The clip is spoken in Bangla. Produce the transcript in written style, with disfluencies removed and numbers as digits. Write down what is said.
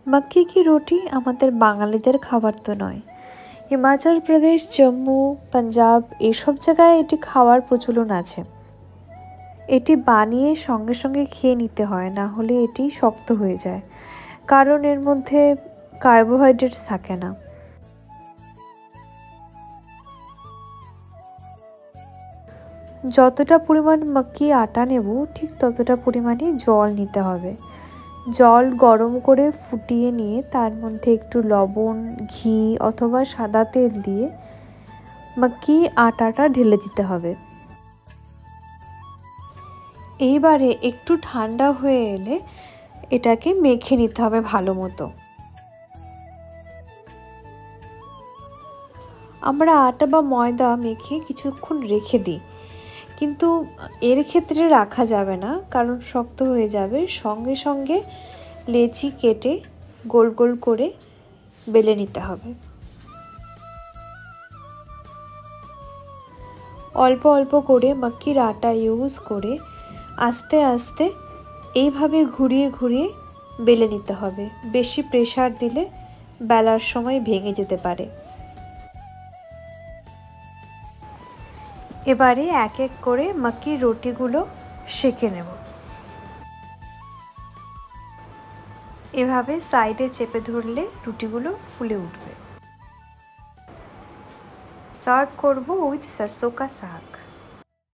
मक्की की रोटी আমাদের বাঙালিদের খাবার তো নয়। হিমাচল প্রদেশ, জম্মু, পাঞ্জাব এইসব জায়গায় এটি খাওয়ার প্রচলন আছে। এটি বানিয়ে সঙ্গে সঙ্গে খেয়ে নিতে হয়, না হলে এটি শক্ত হয়ে যায়, কারণ এর মধ্যে কার্বোহাইড্রেটস থাকে না। যতটা পরিমাণ মাক্কি আটা নেব ঠিক ততটা পরিমাণে জল নিতে হবে। জল গরম করে ফুটিয়ে নিয়ে তার মধ্যে একটু লবণ, ঘি অথবা সাদা তেল দিয়ে মাক্কি আটাটা ঢেলে দিতে হবে। এইবারে একটু ঠান্ডা হয়ে এলে এটাকে মেখে নিতে হবে ভালো মতো। আমরা আটা বা ময়দা মেখে কিছুক্ষণ রেখে দিই, কিন্তু এর ক্ষেত্রে রাখা যাবে না, কারণ শক্ত হয়ে যাবে। সঙ্গে সঙ্গে লেচি কেটে গোল গোল করে বেলে নিতে হবে। অল্প অল্প করে মাক্কির আটা ইউজ করে আস্তে আস্তে এইভাবে ঘুরিয়ে ঘুরিয়ে বেলে নিতে হবে। বেশি প্রেসার দিলে বেলার সময় ভেঙে যেতে পারে। এবারে এক এক করে মাক্কির রুটিগুলো সেঁকে নেব। এভাবে সাইডে চেপে ধরলে রুটিগুলো ফুলে উঠবে। সার্ভ করব উইথ सरसों का साग।